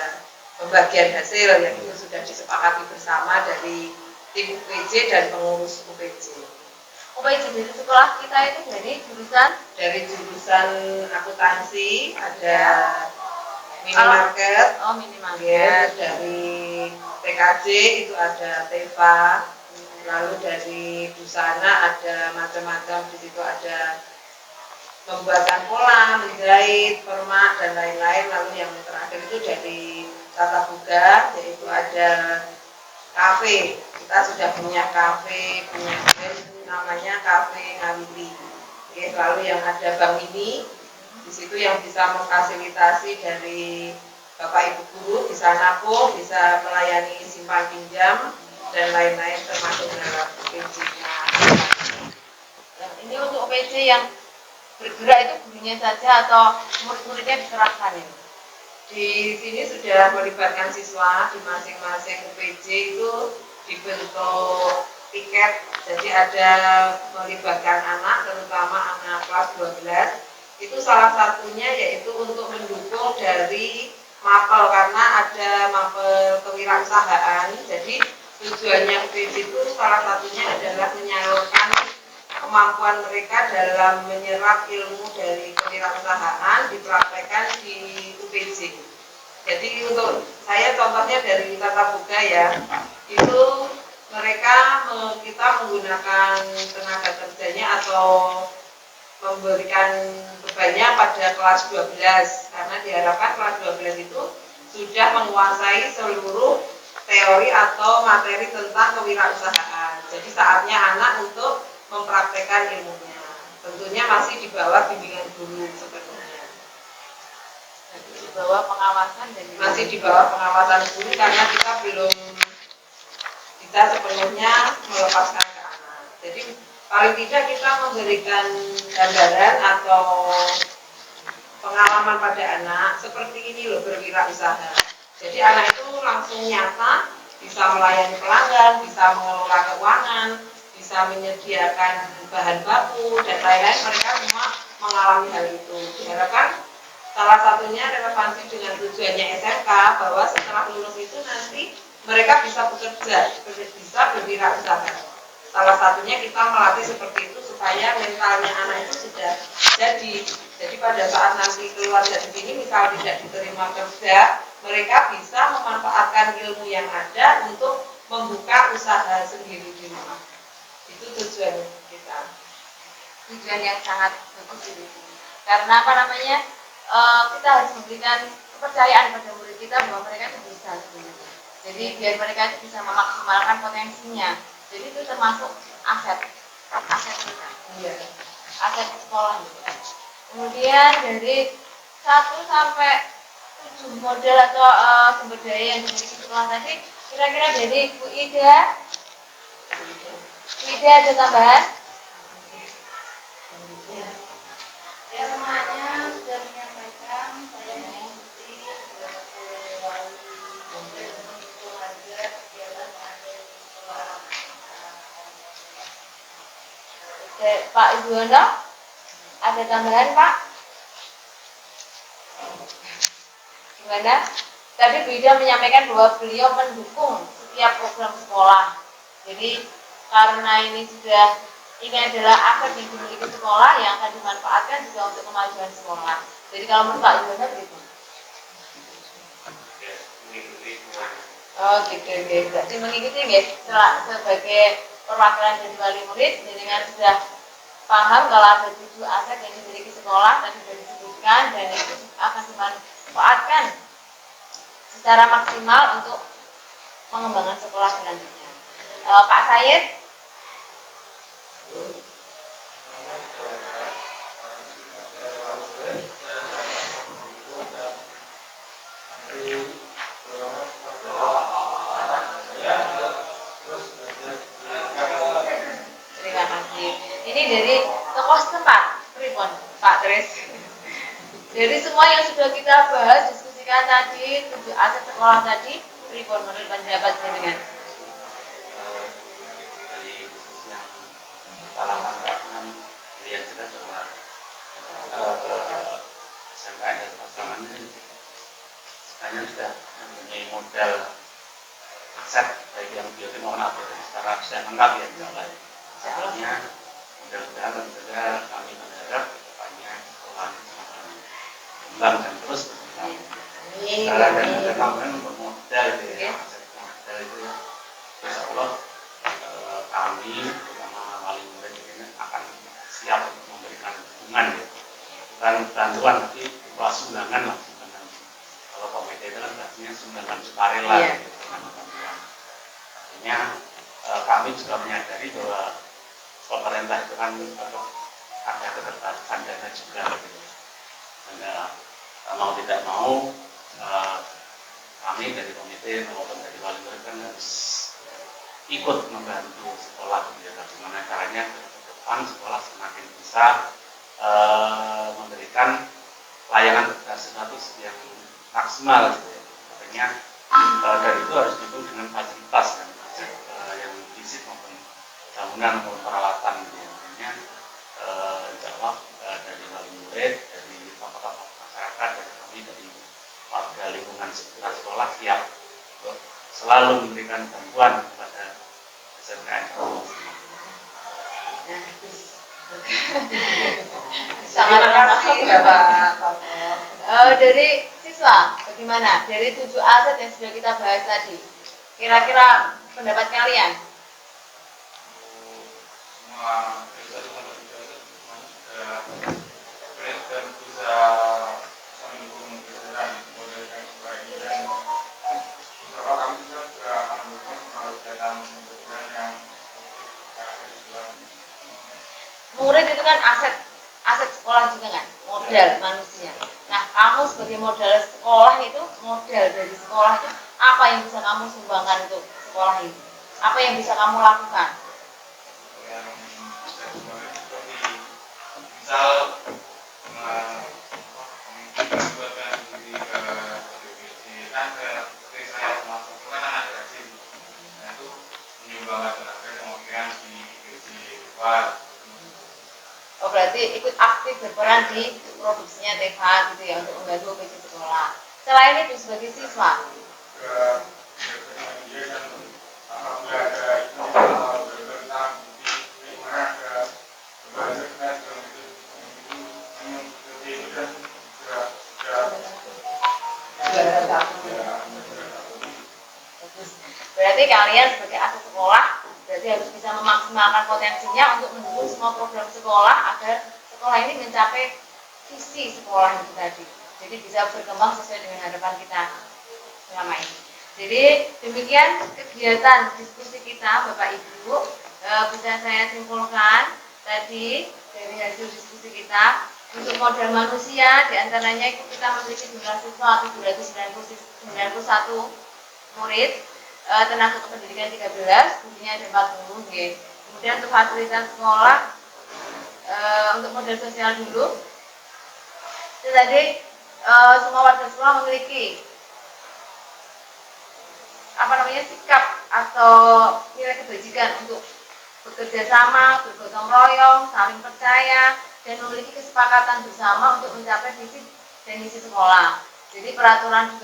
Speaker 5: pembagian hasil yang itu sudah disepakati bersama dari tim UPC dan pengurus UPC.
Speaker 1: UPC di sekolah kita itu dari
Speaker 5: jurusan akuntansi, ada minimarket,
Speaker 1: minimarket.
Speaker 5: Dari TKJ itu ada TEVA, lalu dari busana ada macam-macam, di situ ada pembuatan pola, menjahit, permak dan lain-lain. Lalu yang terakhir itu dari tata boga, yaitu ada kafe. Kita sudah punya kafe, punya namanya Kafe Ngawili. Oke, lalu yang ada Bank Mini, di situ yang bisa memfasilitasi dari Bapak Ibu guru di sana pun bisa melayani simpan pinjam dan lain-lain termasuk dalam UPC-nya.
Speaker 1: Nah, ini untuk UPC yang bergerak itu gurunya saja atau murid-muridnya dikerahkan ini?
Speaker 5: Di sini sudah melibatkan siswa di masing-masing UPC itu dibentuk tiket, jadi ada melibatkan anak, terutama anak kelas 12. Itu salah satunya yaitu untuk mendukung dari mapel, karena ada mapel kewirausahaan. Jadi tujuannya UPC itu salah satunya adalah menyalurkan kemampuan mereka dalam menyerap ilmu dari kewirausahaan dipraktekkan di UPC. Jadi untuk saya contohnya dari tata boga ya, itu kita menggunakan tenaga kerjanya atau memberikan bebannya pada kelas 12, karena diharapkan kelas 12 itu sudah menguasai seluruh teori atau materi tentang kewirausahaan. Jadi saatnya anak untuk mempraktekkan ilmunya. Tentunya masih di bawah bimbingan guru sepenuhnya.
Speaker 1: Di bawah pengawasan dan
Speaker 5: masih di bawah pengawasan guru, karena kita belum bisa sepenuhnya melepaskan ke anak. Jadi paling tidak kita memberikan gambaran atau pengalaman pada anak seperti ini loh berwirausaha. Jadi anak itu langsung nyata bisa melayani pelanggan, bisa mengelola keuangan, bisa menyediakan bahan baku dan lain-lain. Mereka semua mengalami hal itu. Diharapkan salah satunya relevansi dengan tujuannya SMK, bahwa setelah lulus itu nanti mereka bisa bekerja, bisa berwirausaha. Salah satunya kita melatih seperti itu supaya mentalnya anak itu sudah jadi. Jadi pada saat nanti keluar dari sini, misal tidak diterima kerja, mereka bisa memanfaatkan ilmu yang ada untuk membuka usaha sendiri di rumah. Itu tujuan kita.
Speaker 1: Tujuan yang sangat bagus ini. Karena apa namanya? Kita harus memberikan kepercayaan pada murid kita bahwa mereka itu bisa sebenarnya. Jadi biar mereka itu bisa memaksimalkan potensinya. Jadi itu termasuk aset kita.
Speaker 5: Iya.
Speaker 1: Aset sekolah. Kemudian dari 1 sampai 7 model atau sumber daya yang dimiliki sekolah tadi, kira-kira dari Bu Ida ada tambahan?
Speaker 4: Ya, semuanya sudah menyampaikan. Saya mengikuti
Speaker 1: Pak Ibuono, ada tambahan Pak? Gimana? Tadi Bu Ida menyampaikan bahwa beliau mendukung setiap program sekolah. Jadi karena ini adalah aset yang dimiliki sekolah yang akan dimanfaatkan juga untuk kemajuan sekolah. Jadi kalau menurut Pak Ibuono begitu. Oh gitu, gitu. Berarti mengikuti ya sebagai perwakilan dari wali murid, jenengan sudah paham kalau ada 7 aset yang dimiliki sekolah tadi sudah disebutkan dan itu akan dimanfaatkan secara maksimal untuk pengembangan sekolah selanjutnya. Pak Sayed, terima kasih. Ini dari tokoh setempat, pripun Pak Tris. Dari semua yang sudah kita bahas, diskusikan tadi, 7 aset sekolah tadi, pripun menurut pendapat jenengan?
Speaker 3: Dari diskusi yang kita lakukan lihat kita bahwa SMKN dan pasangan ini sebenarnya sudah mempunyai modal aset baik yang biotik maupun aplikasi secara sudah lengkap ya misalnya. Artinya mudah-mudahan juga kami berharap kedepannya sekolah ini semakin berkembang dan terus berkembang. Sekarang dan kemarin bermodal ya, aset modal itu ya. Insya Allah kami bersama wali murid ini akan siap untuk memberikan dukungan ya. Bukan bantuan tapi berupa sumbangan lah. Kalau komite itu kan artinya sumbangan sukarela gitu, dengan bantuan. Artinya kami juga menyadari bahwa pemerintah itu kan ada keterbatasan dana juga gitu. Dan mau tidak mau kami dari komite maupun dari wali murid kan harus ikut membantu sekolah gitu. Bagaimana caranya ke depan sekolah semakin bisa memberikan layanan sesuatu yang maksimal gitu ya. Makanya dari itu harus didukung dengan fasilitas yang fisik maupun bangunan maupun peralatan gitu ya. Makanya insya Allah dari wali murid, dari tokoh-tokoh masyarakat, dari kami, dari warga lingkungan sekitar sekolah siap untuk selalu memberikan bantuan kepada SMKN.
Speaker 1: Sangat makasih ya Pak. Dari siswa, bagaimana? Dari 7 aset yang sudah kita bahas tadi, kira-kira pendapat kalian?
Speaker 6: Semua bisa dan bisa mendukung kegiatan model yang sebaik ini dan insya Allah kami juga akan mendukung kegiatan yang
Speaker 1: Murid itu kan aset sekolah juga kan, modal manusia. Nah, kamu sebagai modal sekolah itu, modal dari sekolah itu, apa yang bisa kamu sumbangkan untuk sekolah ini? Apa yang bisa kamu lakukan?
Speaker 6: yang seperti misal membuatkan diri ke BPJS seperti saya masuk kan anak rajin, nah itu menyumbangkan tenaga kemungkinan di BPJS luar.
Speaker 1: Oh, berarti ikut aktif berperan di produksinya TK gitu ya, untuk membantu OPJ sekolah. Selain itu sebagai siswa, berarti kalian sebagai aset sekolah berarti harus bisa memaksimalkan potensinya untuk mendukung semua program sekolah agar sekolah ini mencapai visi sekolah itu tadi. Jadi bisa berkembang sesuai dengan harapan kita selama ini. Jadi demikian kegiatan diskusi kita Bapak Ibu. Bisa saya simpulkan tadi dari hasil diskusi kita, untuk modal manusia diantaranya kita memiliki jumlah siswa 791 murid, tenaga kependidikan 13, gurunya ada 40 nggih. Kemudian untuk fasilitas sekolah, untuk modal sosial dulu. Itu tadi semua warga sekolah memiliki sikap atau nilai kebajikan untuk bekerja sama, bergotong royong, saling percaya, dan memiliki kesepakatan bersama untuk mencapai visi dan misi sekolah. Jadi peraturan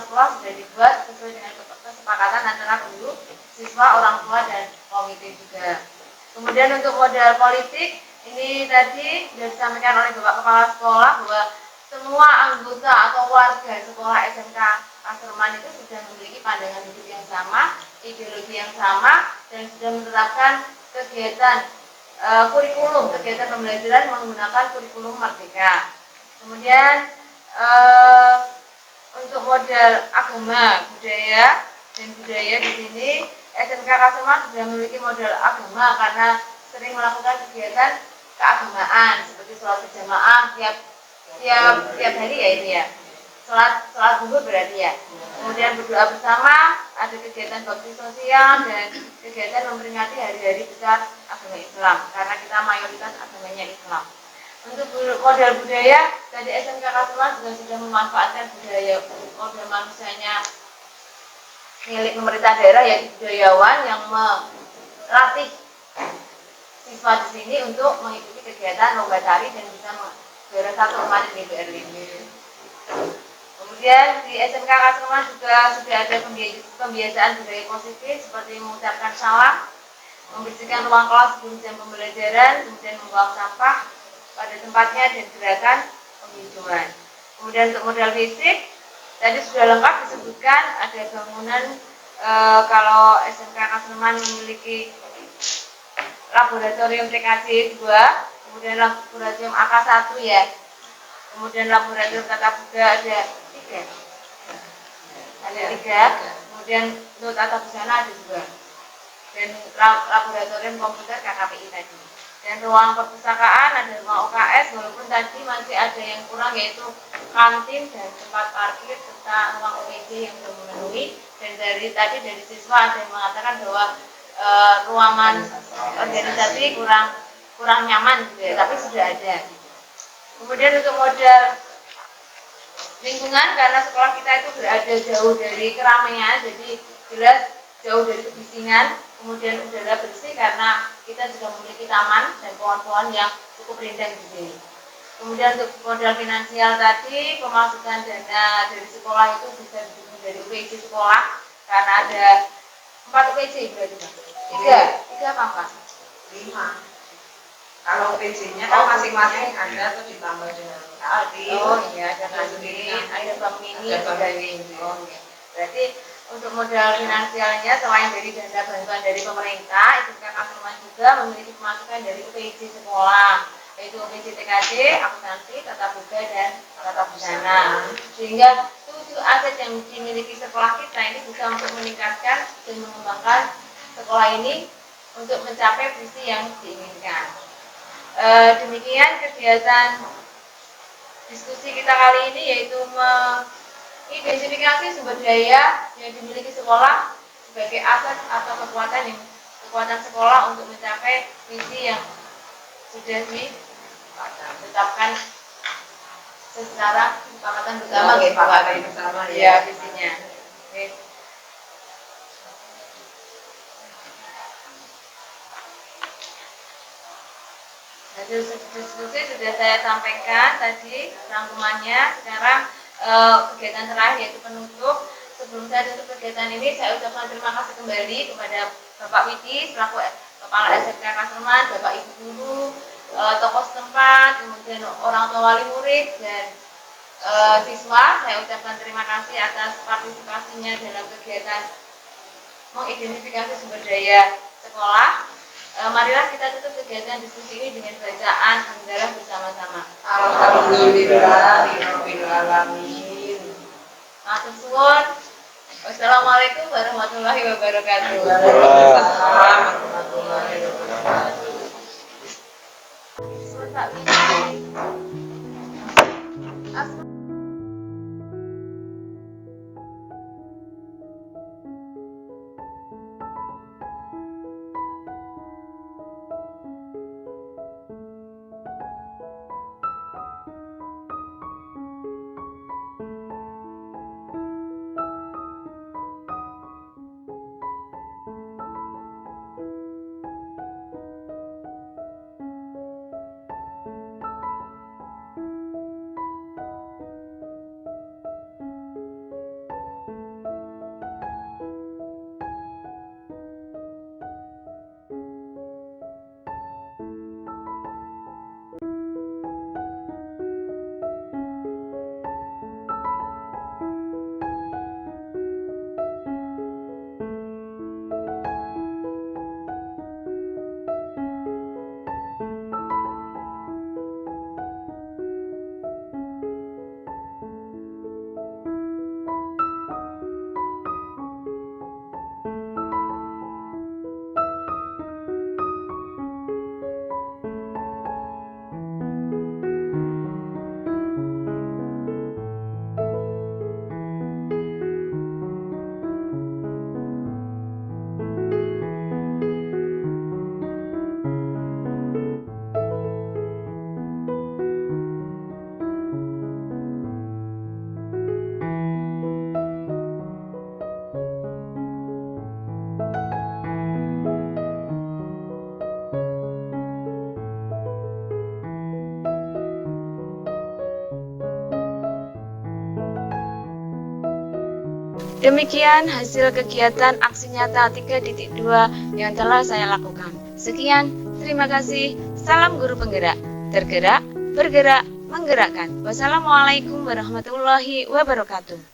Speaker 1: sekolah sudah dibuat sesuai dengan kesepakatan antara guru, siswa, orang tua, dan komite juga. Kemudian untuk modal politik, ini tadi sudah disampaikan oleh Bapak Kepala Sekolah bahwa semua anggota atau warga sekolah SMK
Speaker 7: Kasreman itu sudah memiliki pandangan hidup yang sama, ideologi yang sama, dan sudah menerapkan kegiatan kurikulum, kegiatan pembelajaran menggunakan kurikulum Merdeka. Kemudian untuk model agama, budaya dan budaya di sini SMK Kasreman sudah memiliki model agama karena sering melakukan kegiatan keagamaan seperti sholat berjamaah tiap hari ya itu ya. Sholat zuhur berarti ya. Kemudian berdoa bersama, ada kegiatan bakti sosial dan kegiatan memperingati hari-hari besar agama Islam karena kita mayoritas agamanya Islam. Untuk model budaya, tadi SMK Kasreman juga sudah memanfaatkan budaya model manusianya milik pemerintah daerah yaitu budayawan yang melatih siswa di sini untuk mengikuti kegiatan lomba tari dan bisa juara satu kemarin di Berlin. Kemudian di SMK Kasreman juga sudah ada pembiasaan budaya positif seperti mengucapkan salam, membersihkan ruang kelas sebelum jam pembelajaran, kemudian membuang sampah pada tempatnya dan gerakan penghijauan. Kemudian untuk modal fisik tadi sudah lengkap disebutkan ada bangunan kalau SMK Kasreman memiliki laboratorium TKJ 2, kemudian laboratorium AK1 ya, kemudian laboratorium tata boga ada 3, kemudian untuk tata busana ada 2, dan laboratorium komputer KKPI tadi. Dan ruang perpustakaan ada ruang UKS, walaupun tadi masih ada yang kurang yaitu kantin dan tempat parkir serta ruang UPD yang belum memenuhi. Dan dari siswa ada yang mengatakan bahwa ruangan organisasi kurang nyaman gitu ya, tapi sudah ada. Kemudian untuk model lingkungan, karena sekolah kita itu berada jauh dari keramaian, jadi jelas jauh dari kebisingan. Kemudian udara bersih karena kita juga memiliki taman dan pohon-pohon yang cukup rindang di sini. Kemudian untuk modal finansial tadi, pemasukan dana dari sekolah itu bisa didukung dari UPJ sekolah karena ada 4 UPJ berarti Pak? 3 apa Pak?
Speaker 5: 5. Kalau UPJ-nya kan masing-masing ada atau ditambah dengan KADI.
Speaker 7: Oh iya, ada kantin, ada bank mini, Oh iya. Berarti untuk modal finansialnya selain dari dana bantuan dari pemerintah, SMK Kasreman juga memiliki pemasukan dari UPJ sekolah, yaitu UPJ TKJ, akuntansi, tata boga dan tata busana. Sehingga 7 aset yang dimiliki sekolah kita ini bisa untuk meningkatkan dan mengembangkan sekolah ini untuk mencapai visi yang diinginkan. Demikian kegiatan diskusi kita kali ini, yaitu identifikasi sumber daya yang dimiliki sekolah sebagai aset atau kekuatan sekolah untuk mencapai visi yang sudah ditetapkan secara kesepakatan bersama ya visinya. Hasil diskusi sudah saya sampaikan tadi rangkumannya. Sekarang kegiatan terakhir yaitu penutup. Sebelum saya tutup kegiatan ini, saya ucapkan terima kasih kembali kepada Bapak Widi selaku Kepala SMK Kasreman, Bapak Ibu Guru, tokoh setempat, kemudian orang tua wali murid dan siswa. Saya ucapkan terima kasih atas partisipasinya dalam kegiatan mengidentifikasi sumber daya sekolah. Marilah kita tutup kegiatan diskusi ini dengan bacaan hamdalah bersama-sama.
Speaker 5: Alhamdulillahirabbil alamin.
Speaker 7: Matur suwun. Wassalamualaikum warahmatullahi wabarakatuh.
Speaker 5: Waalaikumsalam warahmatullahi wabarakatuh.
Speaker 7: Pak Widi.
Speaker 1: Demikian hasil kegiatan aksi nyata 3.2 yang telah saya lakukan. Sekian, terima kasih. Salam guru penggerak. Tergerak, bergerak, menggerakkan. Wassalamualaikum warahmatullahi wabarakatuh.